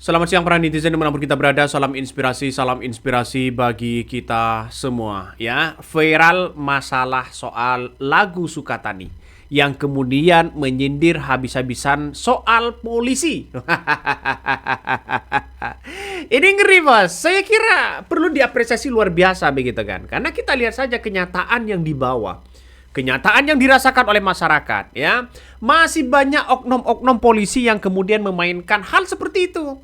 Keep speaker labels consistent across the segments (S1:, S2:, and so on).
S1: Selamat siang para netizen dimanapun kita berada. Salam inspirasi bagi kita semua. Ya, viral masalah soal lagu Sukatani yang kemudian menyindir habis-habisan soal polisi. Ini ngeri bos. Saya kira perlu diapresiasi luar biasa begitu kan. Karena kita lihat saja kenyataan yang dibawa. Kenyataan yang dirasakan oleh masyarakat ya. Masih banyak oknum-oknum polisi yang kemudian memainkan hal seperti itu.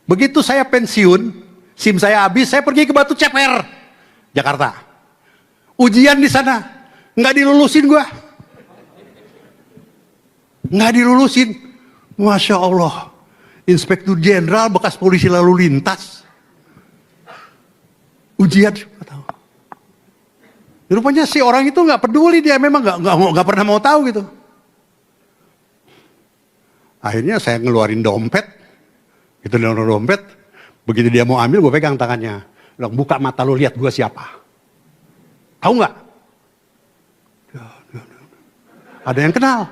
S2: Begitu saya pensiun, SIM saya habis, saya pergi ke Batu Ceper, Jakarta. Ujian di sana, nggak dilulusin gua. Nggak dilulusin. Masya Allah, Inspektur Jenderal bekas polisi lalu lintas. Ujian, nggak tahu. Rupanya si orang itu nggak peduli, dia memang nggak pernah mau tahu gitu. Akhirnya saya ngeluarin dompet. Itu dompet, begitu dia mau ambil, gue pegang tangannya. Bilang, buka mata lo, lihat gue siapa. Tahu nggak? Ada yang kenal.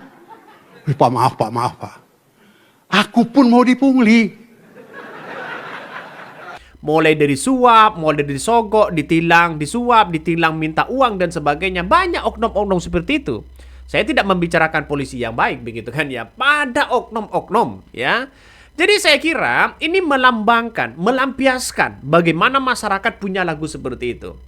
S2: Pak maaf pak. Aku pun mau dipungli.
S1: Mulai dari suap, mulai dari disogok, ditilang, disuap, ditilang, minta uang dan sebagainya. Banyak oknum-oknum seperti itu. Saya tidak membicarakan polisi yang baik begitu kan ya. Pada oknum-oknum ya. Jadi saya kira ini melambangkan, melampiaskan bagaimana masyarakat punya lagu seperti itu.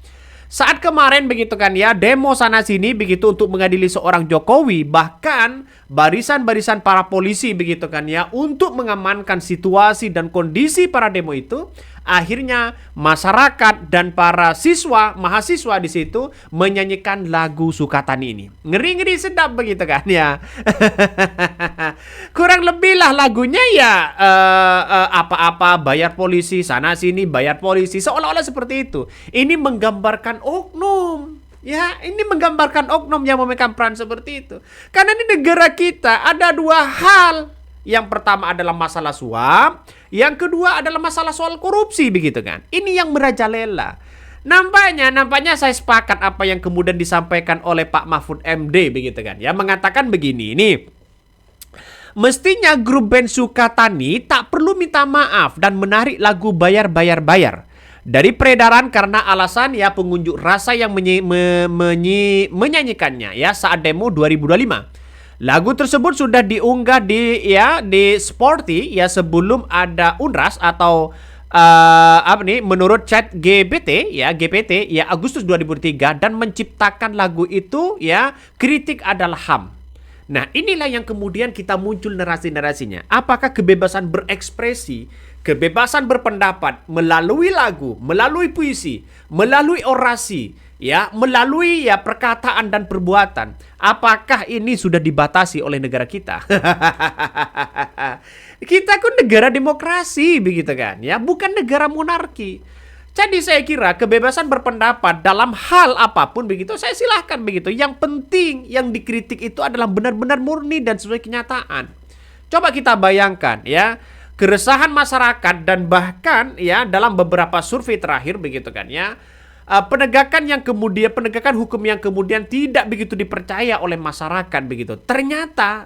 S1: Saat kemarin begitu kan ya, demo sana sini begitu untuk mengadili seorang Jokowi, bahkan barisan-barisan para polisi begitu kan ya, untuk mengamankan situasi dan kondisi para demo itu, akhirnya masyarakat dan para siswa, mahasiswa di situ menyanyikan lagu Sukatani ini. Ngeri-ngeri sedap begitu kan ya. Kurang lebih lah lagunya ya apa-apa bayar polisi, sana sini bayar polisi, seolah-olah seperti itu. Ini menggambarkan oknum. Ya, ini menggambarkan oknum yang memegang peran seperti itu. Karena di negara kita ada dua hal. Yang pertama adalah masalah suap, yang kedua adalah masalah soal korupsi begitu kan. Ini yang merajalela. Nampaknya saya sepakat apa yang kemudian disampaikan oleh Pak Mahfud MD begitu kan. Ya, mengatakan begini, ini mestinya grup band Sukatani tak perlu minta maaf dan menarik lagu bayar dari peredaran karena alasan ya pengunjuk rasa yang menyanyikannya ya saat demo 2025. Lagu tersebut sudah diunggah di Sporty ya sebelum ada Unras atau menurut chat GPT ya Agustus 2003 dan menciptakan lagu itu ya kritik adalah HAM. Nah, inilah yang kemudian kita muncul narasi-narasinya. Apakah kebebasan berekspresi, kebebasan berpendapat melalui lagu, melalui puisi, melalui orasi, ya, melalui ya perkataan dan perbuatan, apakah ini sudah dibatasi oleh negara kita? Kita kan negara demokrasi begitu kan, ya, bukan negara monarki. Jadi saya kira kebebasan berpendapat dalam hal apapun begitu saya silahkan begitu. Yang penting yang dikritik itu adalah benar-benar murni dan sesuai kenyataan. Coba kita bayangkan ya, keresahan masyarakat dan bahkan ya dalam beberapa survei terakhir begitu kan ya, penegakan hukum yang kemudian tidak begitu dipercaya oleh masyarakat begitu. Ternyata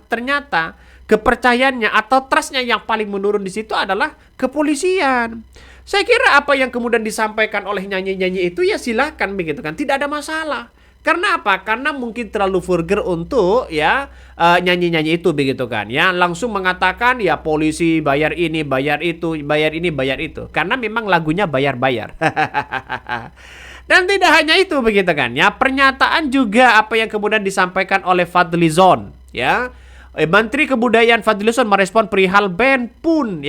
S1: kepercayaannya atau trustnya yang paling menurun di situ adalah kepolisian. Saya kira apa yang kemudian disampaikan oleh nyanyi-nyanyi itu ya silahkan begitu kan, tidak ada masalah. Karena apa? Karena mungkin terlalu vulgar untuk ya nyanyi-nyanyi itu begitu kan ya, langsung mengatakan ya polisi bayar ini, bayar itu, bayar ini, bayar itu. Karena memang lagunya bayar-bayar. Dan tidak hanya itu begitu kan ya, pernyataan juga apa yang kemudian disampaikan oleh Fadlizon ya. Menteri Kebudayaan Fadlizon merespon perihal band Pung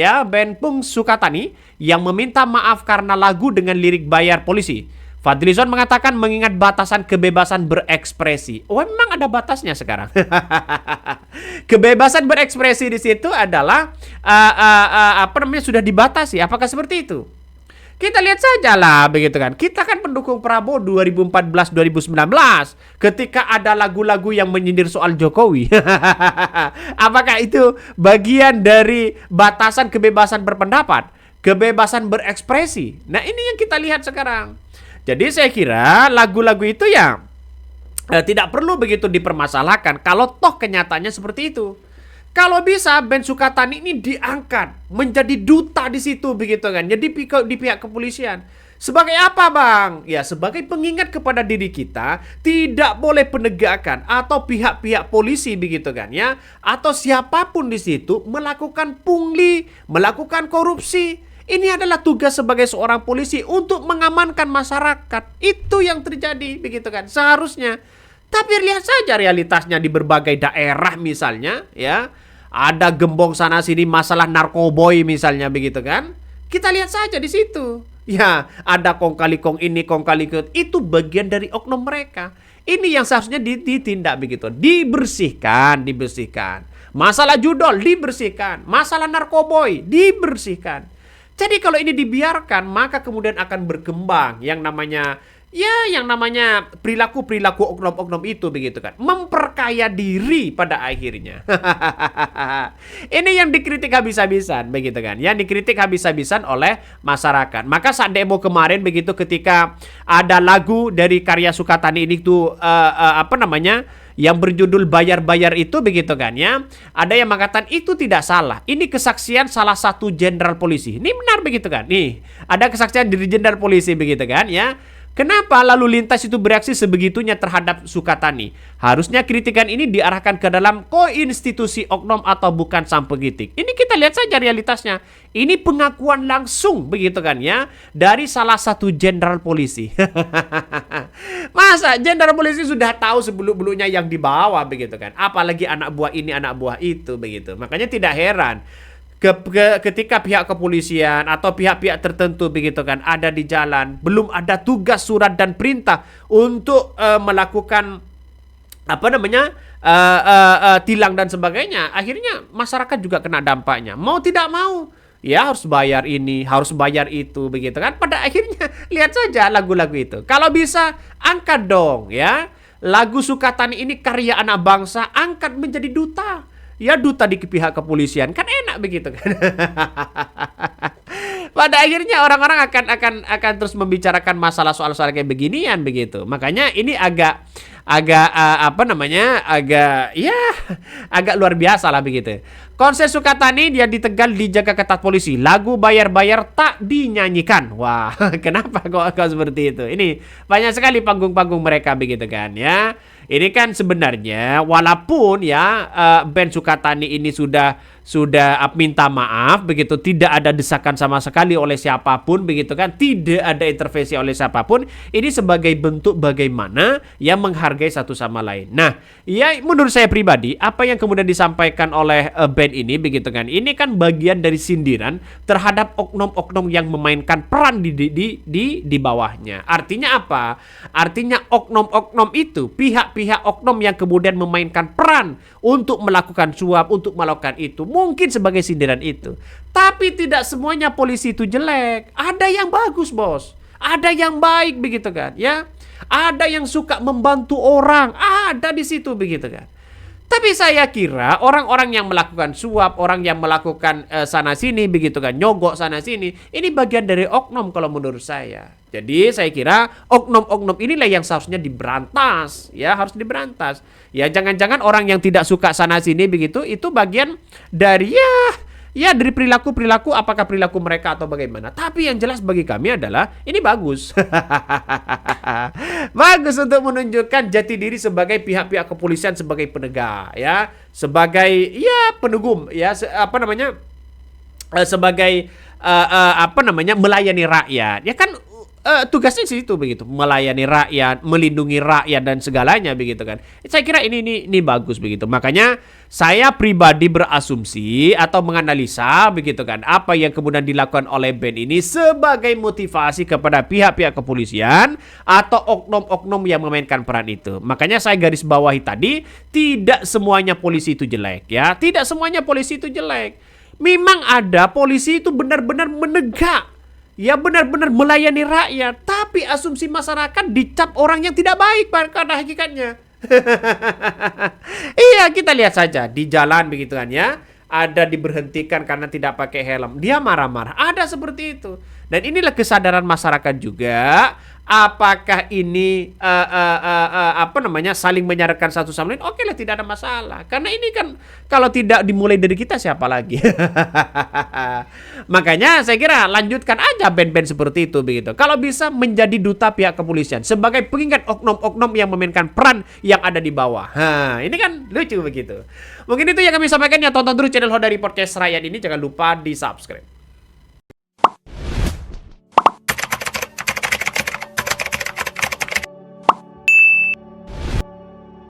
S1: Sukatani yang meminta maaf karena lagu dengan lirik bayar polisi. Fadlizon mengatakan mengingat batasan kebebasan berekspresi. Oh, memang ada batasnya sekarang. Kebebasan berekspresi di situ adalah sudah dibatasi. Apakah seperti itu? Kita lihat saja lah begitu kan. Kita kan pendukung Prabowo 2014-2019 ketika ada lagu-lagu yang menyindir soal Jokowi. Apakah itu bagian dari batasan kebebasan berpendapat, kebebasan berekspresi? Nah, ini yang kita lihat sekarang. Jadi saya kira lagu-lagu itu ya tidak perlu begitu dipermasalahkan kalau toh kenyataannya seperti itu. Kalau bisa Ben Sukatani ini diangkat menjadi duta di situ begitu kan. Jadi di pihak kepolisian. Sebagai apa bang? Ya sebagai pengingat kepada diri kita, tidak boleh penegakan atau pihak-pihak polisi begitu kan ya, atau siapapun di situ melakukan pungli, melakukan korupsi. Ini adalah tugas sebagai seorang polisi untuk mengamankan masyarakat. Itu yang terjadi begitu kan seharusnya. Tapi lihat saja realitasnya di berbagai daerah misalnya ya. Ada gembong sana sini masalah narkoboy misalnya begitu kan. Kita lihat saja di situ. Ya, ada kong kali kong ini, kong kali kong itu bagian dari oknum mereka. Ini yang seharusnya ditindak begitu. Dibersihkan. Masalah judol dibersihkan. Masalah narkoboy dibersihkan. Jadi kalau ini dibiarkan, maka kemudian akan berkembang yang namanya perilaku-perilaku oknum-oknum itu begitu kan. Memperkaya diri pada akhirnya. Ini yang dikritik habis-habisan begitu kan. Yang dikritik habis-habisan oleh masyarakat. Maka saat demo kemarin begitu ketika ada lagu dari karya Sukatani ini tuh yang berjudul Bayar-Bayar itu begitu kan ya. Ada yang mengatakan itu tidak salah. Ini kesaksian salah satu jenderal polisi. Ini benar begitu kan. Nih, ada kesaksian dari jenderal polisi begitu kan ya. Kenapa lalu lintas itu bereaksi sebegitunya terhadap Sukatani? Harusnya kritikan ini diarahkan ke dalam koinstitusi oknum atau bukan sang pengitik. Ini kita lihat saja realitasnya. Ini pengakuan langsung begitu kan ya dari salah satu jenderal polisi. Masa jenderal polisi sudah tahu sebelum-belumnya yang dibawa begitu kan? Apalagi anak buah ini, anak buah itu begitu. Makanya tidak heran ketika pihak kepolisian atau pihak-pihak tertentu begitu kan ada di jalan, belum ada tugas surat dan perintah untuk melakukan tilang dan sebagainya, akhirnya masyarakat juga kena dampaknya. Mau tidak mau ya harus bayar ini, harus bayar itu begitu kan. Pada akhirnya lihat saja lagu-lagu itu. Kalau bisa angkat dong ya. Lagu Sukatani ini karya anak bangsa, angkat menjadi duta. Ya duta di pihak kepolisian kan enak begitu kan. Pada akhirnya orang-orang akan terus membicarakan masalah soal-soal kayak beginian begitu. Makanya ini agak luar biasa lah begitu. Konser Sukatani dia di Tegal dijaga ketat polisi. Lagu Bayar-Bayar tak dinyanyikan. Wah, kenapa kok seperti itu? Ini banyak sekali panggung-panggung mereka begitu kan ya. Ini kan sebenarnya walaupun ya band Sukatani ini sudah minta maaf begitu, tidak ada desakan sama sekali oleh siapapun begitu kan, tidak ada intervensi oleh siapapun. Ini sebagai bentuk bagaimana yang menghargai satu sama lain. Nah, ya menurut saya pribadi apa yang kemudian disampaikan oleh band ini begitu kan, ini kan bagian dari sindiran terhadap oknum-oknum yang memainkan peran di bawahnya. Artinya apa? Artinya oknum-oknum itu pihak-pihak oknum yang kemudian memainkan peran untuk melakukan suap, untuk melakukan itu, mungkin sebagai sindiran itu. Tapi tidak semuanya polisi itu jelek. Ada yang bagus, bos. Ada yang baik begitu kan, ya. Ada yang suka membantu orang, ada di situ begitu kan. Tapi saya kira orang-orang yang melakukan suap, orang yang melakukan sana sini begitu kan, nyogok sana sini, ini bagian dari oknum kalau menurut saya. Jadi saya kira oknum-oknum inilah yang seharusnya diberantas, ya harus diberantas. Ya jangan-jangan orang yang tidak suka sana sini begitu itu bagian dari dari perilaku-perilaku, apakah perilaku mereka atau bagaimana. Tapi yang jelas bagi kami adalah ini bagus. Bagus untuk menunjukkan jati diri sebagai pihak-pihak kepolisian sebagai penegak ya, sebagai penegum ya sebagai melayani rakyat. Ya kan tugasnya situ begitu, melayani rakyat, melindungi rakyat dan segalanya begitu kan. Saya kira ini bagus begitu. Makanya saya pribadi berasumsi atau menganalisa begitu kan, apa yang kemudian dilakukan oleh band ini sebagai motivasi kepada pihak-pihak kepolisian atau oknum-oknum yang memainkan peran itu. Makanya saya garis bawahi tadi, tidak semuanya polisi itu jelek ya. Tidak semuanya polisi itu jelek. Memang ada polisi itu benar-benar menegak, ya benar-benar melayani rakyat, tapi asumsi masyarakat dicap orang yang tidak baik pada hakikatnya. Iya, kita lihat saja di jalan begitu kan ya, ada diberhentikan karena tidak pakai helm, dia marah-marah, ada seperti itu. Dan inilah kesadaran masyarakat juga, Apakah ini apa namanya saling menyarankan satu sama lain? Oke lah, tidak ada masalah. Karena ini kan kalau tidak dimulai dari kita siapa lagi? Makanya saya kira lanjutkan aja band-band seperti itu begitu. Kalau bisa menjadi duta pihak kepolisian sebagai pengingat oknum-oknum yang memainkan peran yang ada di bawah. Ini kan lucu begitu. Mungkin itu yang kami sampaikan ya. Tonton terus channel Hodari Podcast Rakyat ini, jangan lupa di subscribe.